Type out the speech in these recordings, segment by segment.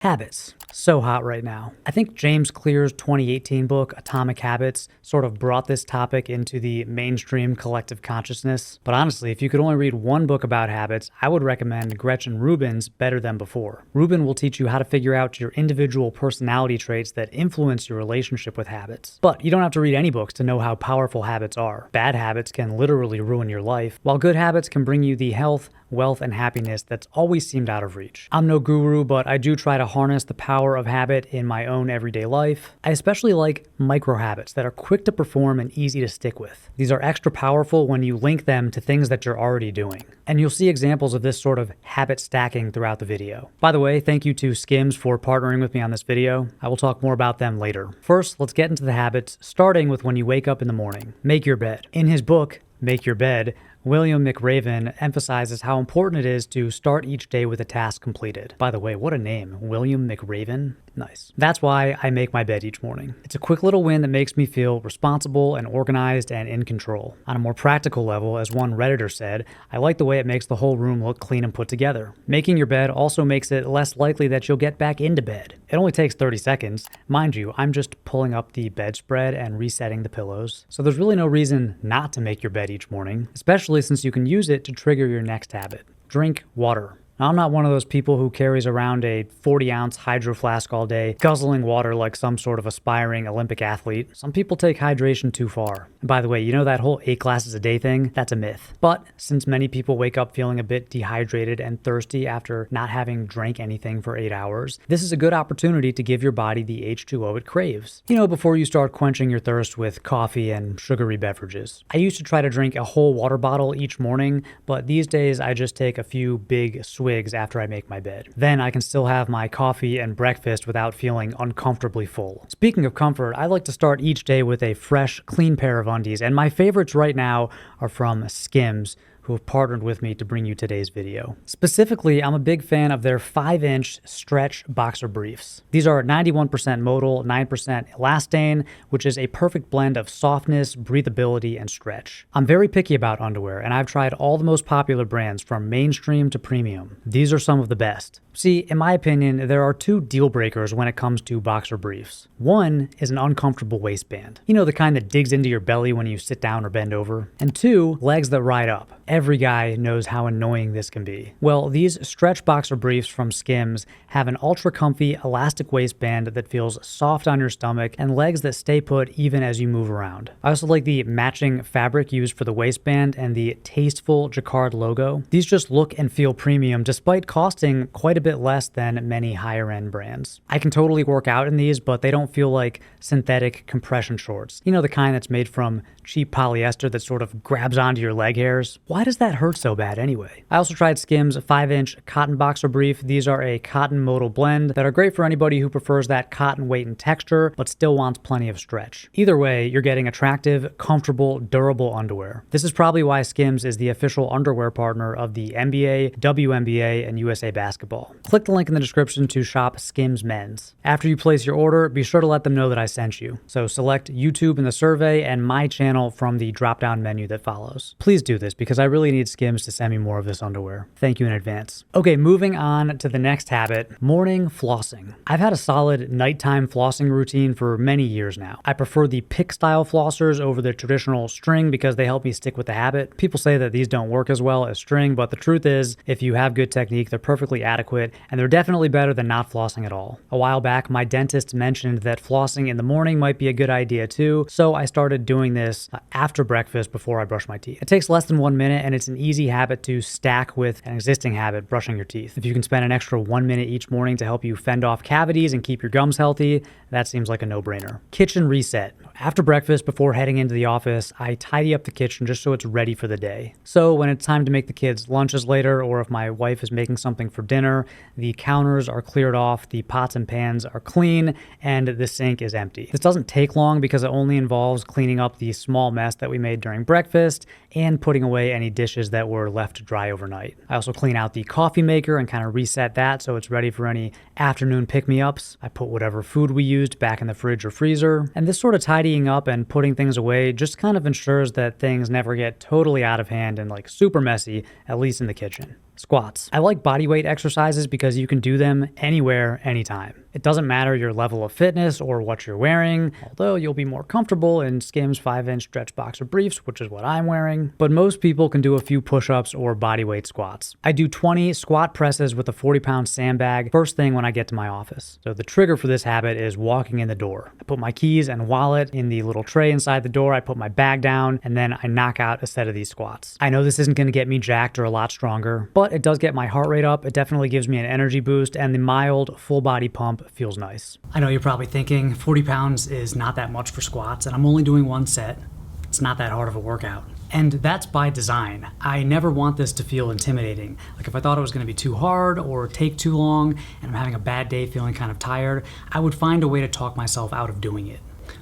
Habits. So hot right now. I think James Clear's 2018 book, Atomic Habits, sort of brought this topic into the mainstream collective consciousness. But honestly, if you could only read one book about habits, I would recommend Gretchen Rubin's Better Than Before. Rubin will teach you how to figure out your individual personality traits that influence your relationship with habits. But you don't have to read any books to know how powerful habits are. Bad habits can literally ruin your life, while good habits can bring you the health, wealth, and happiness that's always seemed out of reach. I'm no guru, but I do try to harness the power of habit in my own everyday life. I especially like micro habits that are quick to perform and easy to stick with. These are extra powerful when you link them to things that you're already doing. And you'll see examples of this sort of habit stacking throughout the video. By the way, thank you to SKIMS for partnering with me on this video. I will talk more about them later. First, let's get into the habits, starting with when you wake up in the morning. Make your bed. In his book, Make Your Bed, William McRaven emphasizes how important it is to start each day with a task completed. By the way, what a name, William McRaven. Nice. That's why I make my bed each morning. It's a quick little win that makes me feel responsible and organized and in control. On a more practical level, as one Redditor said, I like the way it makes the whole room look clean and put together. Making your bed also makes it less likely that you'll get back into bed. It only takes 30 seconds. Mind you, I'm just pulling up the bedspread and resetting the pillows. So there's really no reason not to make your bed each morning, especially since you can use it to trigger your next habit. Drink water. Now, I'm not one of those people who carries around a 40-ounce hydro flask all day, guzzling water like some sort of aspiring Olympic athlete. Some people take hydration too far. And by the way, you know that whole 8 glasses a day thing? That's a myth. But since many people wake up feeling a bit dehydrated and thirsty after not having drank anything for 8 hours, this is a good opportunity to give your body the H2O it craves. You know, before you start quenching your thirst with coffee and sugary beverages. I used to try to drink a whole water bottle each morning, but these days I just take a few big swigs after I make my bed. Then I can still have my coffee and breakfast without feeling uncomfortably full. Speaking of comfort, I like to start each day with a fresh, clean pair of undies, and my favorites right now are from SKIMS, who have partnered with me to bring you today's video. Specifically, I'm a big fan of their 5-inch stretch boxer briefs. These are 91% modal, 9% elastane, which is a perfect blend of softness, breathability, and stretch. I'm very picky about underwear, and I've tried all the most popular brands from mainstream to premium. These are some of the best. See, in my opinion, there are 2 deal breakers when it comes to boxer briefs. One is an uncomfortable waistband. You know, the kind that digs into your belly when you sit down or bend over. And 2, legs that ride up. Every guy knows how annoying this can be. Well, these stretch boxer briefs from SKIMS have an ultra comfy elastic waistband that feels soft on your stomach and legs that stay put even as you move around. I also like the matching fabric used for the waistband and the tasteful jacquard logo. These just look and feel premium despite costing quite a bit less than many higher end brands. I can totally work out in these, but they don't feel like synthetic compression shorts. You know, the kind that's made from cheap polyester that sort of grabs onto your leg hairs. Why does that hurt so bad anyway? I also tried SKIMS 5-inch cotton boxer brief. These are a cotton modal blend that are great for anybody who prefers that cotton weight and texture, but still wants plenty of stretch. Either way, you're getting attractive, comfortable, durable underwear. This is probably why SKIMS is the official underwear partner of the NBA, WNBA, and USA Basketball. Click the link in the description to shop SKIMS Men's. After you place your order, be sure to let them know that I sent you. So select YouTube in the survey and my channel from the drop-down menu that follows. Please do this because I really need SKIMS to send me more of this underwear. Thank you in advance. Okay, moving on to the next habit, morning flossing. I've had a solid nighttime flossing routine for many years now. I prefer the pick style flossers over the traditional string because they help me stick with the habit. People say that these don't work as well as string, but the truth is, if you have good technique, they're perfectly adequate, and they're definitely better than not flossing at all. A while back, my dentist mentioned that flossing in the morning might be a good idea too, so I started doing this after breakfast before I brush my teeth. It takes less than 1 minute, and it's an easy habit to stack with an existing habit, brushing your teeth. If you can spend an extra 1 minute each morning to help you fend off cavities and keep your gums healthy, that seems like a no-brainer. Kitchen reset. After breakfast, before heading into the office, I tidy up the kitchen just so it's ready for the day. So when it's time to make the kids' lunches later, or if my wife is making something for dinner, the counters are cleared off, the pots and pans are clean, and the sink is empty. This doesn't take long because it only involves cleaning up the small mess that we made during breakfast and putting away any dishes that were left to dry overnight. I also clean out the coffee maker and kind of reset that so it's ready for any afternoon pick-me-ups. I put whatever food we used back in the fridge or freezer, and this sort of tidying up and putting things away just kind of ensures that things never get totally out of hand and like super messy, at least in the kitchen. Squats. I like bodyweight exercises because you can do them anywhere, anytime. It doesn't matter your level of fitness or what you're wearing, although you'll be more comfortable in SKIMS 5-inch stretch boxer briefs, which is what I'm wearing. But most people can do a few push-ups or bodyweight squats. I do 20 squat presses with a 40-pound sandbag first thing when I get to my office. So the trigger for this habit is walking in the door. I put my keys and wallet in the little tray inside the door, I put my bag down, and then I knock out a set of these squats. I know this isn't going to get me jacked or a lot stronger, but it does get my heart rate up. It definitely gives me an energy boost, and the mild full body pump feels nice. I know you're probably thinking 40 pounds is not that much for squats, and I'm only doing one set. It's not that hard of a workout. And that's by design. I never want this to feel intimidating. Like if I thought it was going to be too hard or take too long and I'm having a bad day feeling kind of tired, I would find a way to talk myself out of doing it.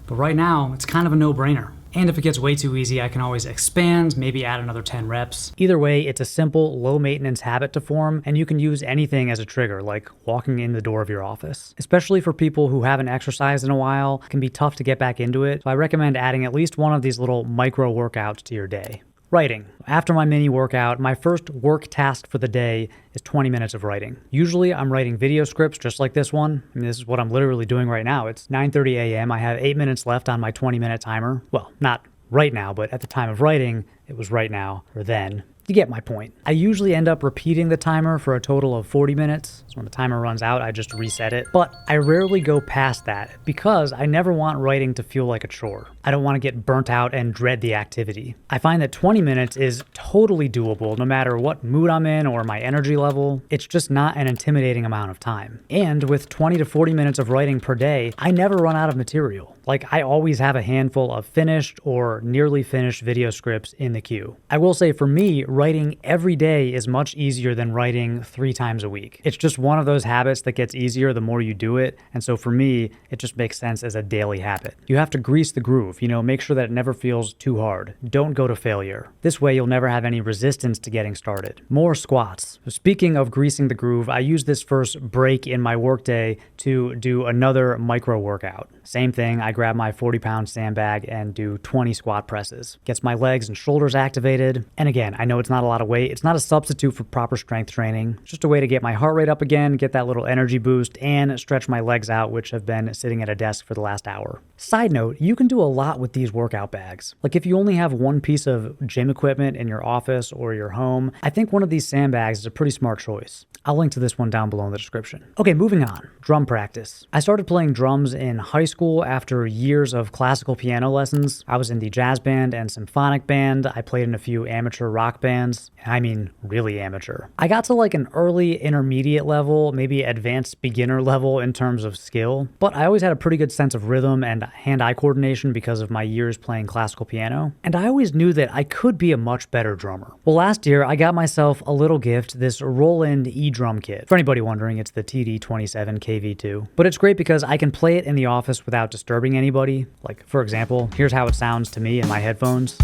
But right now, it's kind of a no-brainer. And if it gets way too easy, I can always expand, maybe add another 10 reps. Either way, it's a simple, low-maintenance habit to form, and you can use anything as a trigger, like walking in the door of your office. Especially for people who haven't exercised in a while, it can be tough to get back into it, so I recommend adding at least one of these little micro workouts to your day. Writing. After my mini workout, my first work task for the day is 20 minutes of writing. Usually I'm writing video scripts just like this one. I mean, this is what I'm literally doing right now. It's 9:30 a.m. I have 8 minutes left on my 20-minute timer. Well, not right now, but at the time of writing, it was right now or then. You get my point. I usually end up repeating the timer for a total of 40 minutes. So when the timer runs out, I just reset it. But I rarely go past that because I never want writing to feel like a chore. I don't want to get burnt out and dread the activity. I find that 20 minutes is totally doable no matter what mood I'm in or my energy level. It's just not an intimidating amount of time. And with 20 to 40 minutes of writing per day, I never run out of material. Like I always have a handful of finished or nearly finished video scripts in the queue. I will say for me, writing every day is much easier than writing 3 times a week. It's just one of those habits that gets easier the more you do it. And so for me, it just makes sense as a daily habit. You have to grease the groove, make sure that it never feels too hard. Don't go to failure. This way you'll never have any resistance to getting started. More squats. Speaking of greasing the groove, I use this first break in my workday to do another micro workout. Same thing, I grab my 40-pound sandbag and do 20 squat presses. Gets my legs and shoulders activated. And again, I know it's not a lot of weight. It's not a substitute for proper strength training. It's just a way to get my heart rate up again, get that little energy boost, and stretch my legs out, which have been sitting at a desk for the last hour. Side note, you can do a lot with these workout bags. Like if you only have one piece of gym equipment in your office or your home, I think one of these sandbags is a pretty smart choice. I'll link to this one down below in the description. Okay, moving on. Drum practice. I started playing drums in high school after years of classical piano lessons. I was in the jazz band and symphonic band. I played in a few amateur rock bands. I mean, really amateur. I got to like an early intermediate level, maybe advanced beginner level in terms of skill, but I always had a pretty good sense of rhythm and hand-eye coordination because of my years playing classical piano, and I always knew that I could be a much better drummer. Well, last year, I got myself a little gift, this Roland E-drum kit. For anybody wondering, it's the TD27 KV2, but it's great because I can play it in the office without disturbing anybody. Like, for example, here's how it sounds to me in my headphones.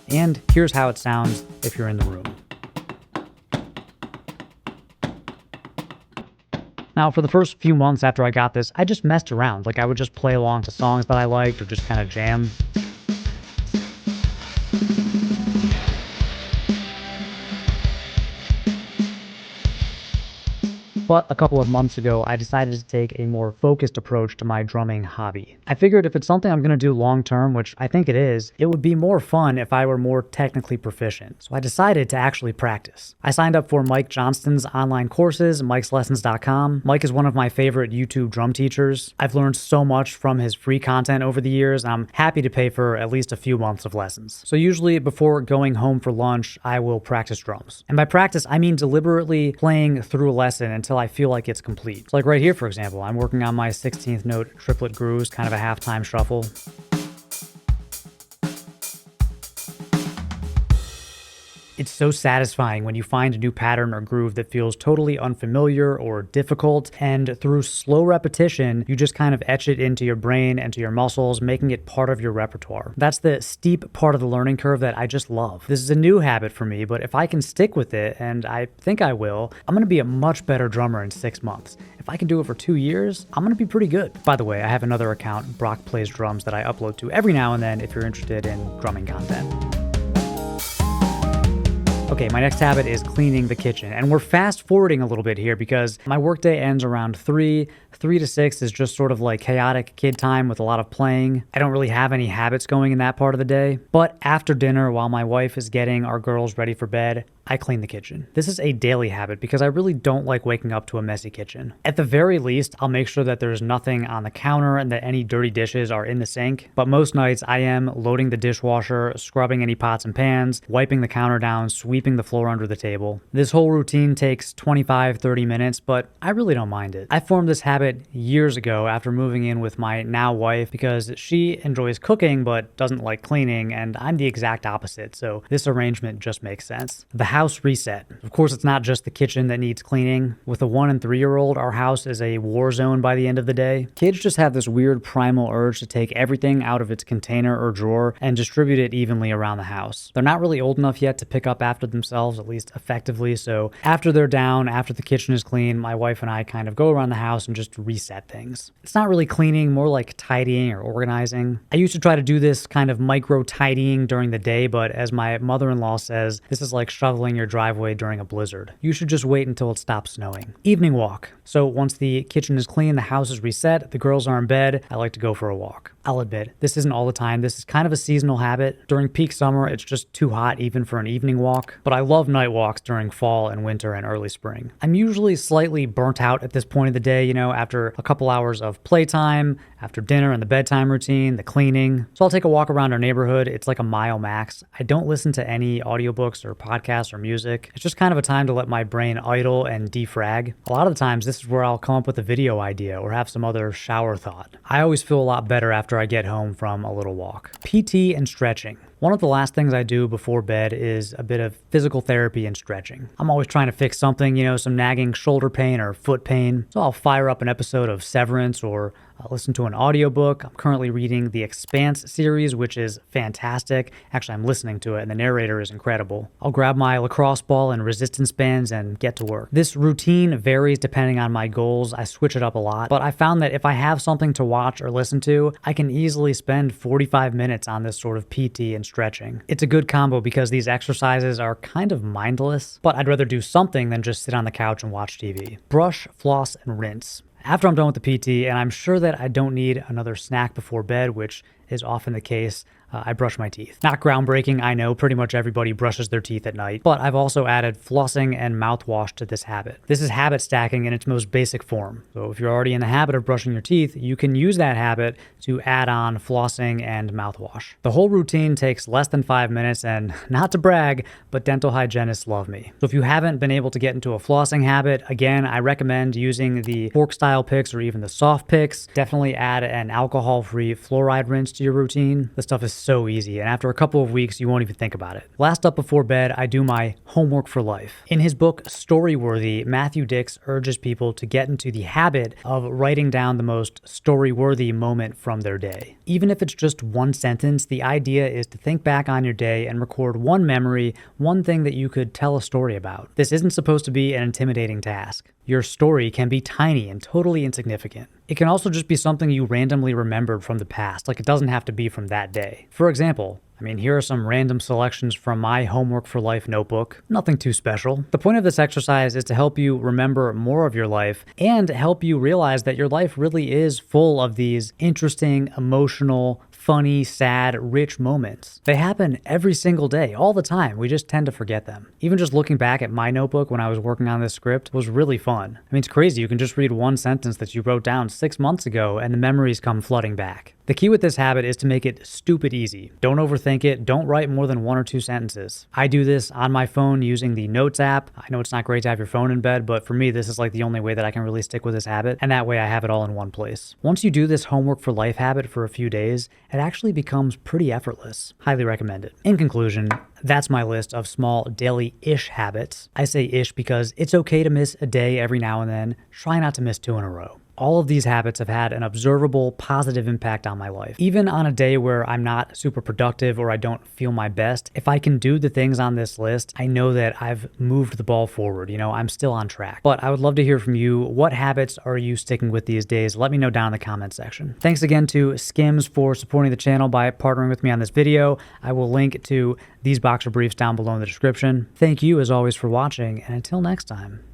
And here's how it sounds if you're in the room. Now, for the first few months after I got this, I just messed around. Like, I would just play along to songs that I liked or just kind of jam. But a couple of months ago, I decided to take a more focused approach to my drumming hobby. I figured if it's something I'm going to do long term, which I think it is, it would be more fun if I were more technically proficient. So I decided to actually practice. I signed up for Mike Johnston's online courses, mikeslessons.com. Mike is one of my favorite YouTube drum teachers. I've learned so much from his free content over the years, and I'm happy to pay for at least a few months of lessons. So usually before going home for lunch, I will practice drums. And by practice, I mean deliberately playing through a lesson until I feel like it's complete. So like right here, for example, I'm working on my 16th note triplet grooves, kind of a halftime shuffle. It's so satisfying when you find a new pattern or groove that feels totally unfamiliar or difficult, and through slow repetition, you just kind of etch it into your brain and to your muscles, making it part of your repertoire. That's the steep part of the learning curve that I just love. This is a new habit for me, but if I can stick with it, and I think I will, I'm gonna be a much better drummer in 6 months. If I can do it for 2 years, I'm gonna be pretty good. By the way, I have another account, Brock Plays Drums, that I upload to every now and then if you're interested in drumming content. Okay, my next habit is cleaning the kitchen. And we're fast forwarding a little bit here because my workday ends around 3. 3 to 6 is just sort of like chaotic kid time with a lot of playing. I don't really have any habits going in that part of the day. But after dinner, while my wife is getting our girls ready for bed, I clean the kitchen. This is a daily habit because I really don't like waking up to a messy kitchen. At the very least, I'll make sure that there's nothing on the counter and that any dirty dishes are in the sink. But most nights I am loading the dishwasher, scrubbing any pots and pans, wiping the counter down, sweeping the floor under the table. This whole routine takes 25-30 minutes, but I really don't mind it. I formed this habit years ago after moving in with my now wife because she enjoys cooking but doesn't like cleaning, and I'm the exact opposite, so this arrangement just makes sense. The house reset. Of course, it's not just the kitchen that needs cleaning. With a 1 and 3-year-old, our house is a war zone by the end of the day. Kids just have this weird primal urge to take everything out of its container or drawer and distribute it evenly around the house. They're not really old enough yet to pick up after themselves, at least effectively, so after they're down, after the kitchen is clean, my wife and I kind of go around the house and just reset things. It's not really cleaning, more like tidying or organizing. I used to try to do this kind of micro tidying during the day, but as my mother-in-law says, this is like shoveling your driveway during a blizzard. You should just wait until it stops snowing. Evening walk. So once the kitchen is clean, the house is reset, the girls are in bed, I like to go for a walk. I'll admit, this isn't all the time. This is kind of a seasonal habit. During peak summer, it's just too hot even for an evening walk, but I love night walks during fall and winter and early spring. I'm usually slightly burnt out at this point of the day, after a couple hours of playtime, after dinner and the bedtime routine, the cleaning. So I'll take a walk around our neighborhood. It's like a mile max. I don't listen to any audiobooks or podcasts or music. It's just kind of a time to let my brain idle and defrag. A lot of the times, this is where I'll come up with a video idea or have some other shower thought. I always feel a lot better after I get home from a little walk. PT and stretching. One of the last things I do before bed is a bit of physical therapy and stretching. I'm always trying to fix something, some nagging shoulder pain or foot pain. So I'll fire up an episode of Severance or listen to an audiobook. I'm currently reading the Expanse series, which is fantastic. Actually, I'm listening to it and the narrator is incredible. I'll grab my lacrosse ball and resistance bands and get to work. This routine varies depending on my goals. I switch it up a lot, but I found that if I have something to watch or listen to, I can easily spend 45 minutes on this sort of PT and stretching. It's a good combo because these exercises are kind of mindless, but I'd rather do something than just sit on the couch and watch TV. Brush, floss, and rinse. After I'm done with the PT, and I'm sure that I don't need another snack before bed, which is often the case, I brush my teeth. Not groundbreaking, I know, pretty much everybody brushes their teeth at night, but I've also added flossing and mouthwash to this habit. This is habit stacking in its most basic form. So if you're already in the habit of brushing your teeth, you can use that habit to add on flossing and mouthwash. The whole routine takes less than 5 minutes, and not to brag, but dental hygienists love me. So if you haven't been able to get into a flossing habit, again, I recommend using the fork style picks or even the soft picks. Definitely add an alcohol-free fluoride rinse to your routine. This stuff is so easy, and after a couple of weeks, you won't even think about it. Last up before bed, I do my homework for life. In his book, Storyworthy, Matthew Dix urges people to get into the habit of writing down the most story-worthy moment from their day. Even if it's just one sentence, the idea is to think back on your day and record one memory, one thing that you could tell a story about. This isn't supposed to be an intimidating task. Your story can be tiny and totally insignificant. It can also just be something you randomly remembered from the past, like it doesn't have to be from that day. For example, here are some random selections from my Homework for Life notebook. Nothing too special. The point of this exercise is to help you remember more of your life and help you realize that your life really is full of these interesting, emotional, funny, sad, rich moments. They happen every single day, all the time. We just tend to forget them. Even just looking back at my notebook when I was working on this script was really fun. It's crazy. You can just read one sentence that you wrote down 6 months ago and the memories come flooding back. The key with this habit is to make it stupid easy. Don't overthink it. Don't write more than 1 or 2 sentences. I do this on my phone using the Notes app. I know it's not great to have your phone in bed, but for me, this is like the only way that I can really stick with this habit, and that way I have it all in one place. Once you do this Homework for Life habit for a few days, it actually becomes pretty effortless. Highly recommend it. In conclusion, that's my list of small daily-ish habits. I say ish because it's okay to miss a day every now and then. Try not to miss 2 in a row. All of these habits have had an observable positive impact on my life. Even on a day where I'm not super productive or I don't feel my best, if I can do the things on this list, I know that I've moved the ball forward. I'm still on track. But I would love to hear from you. What habits are you sticking with these days? Let me know down in the comment section. Thanks again to SKIMS for supporting the channel by partnering with me on this video. I will link to these boxer briefs down below in the description. Thank you as always for watching, and until next time.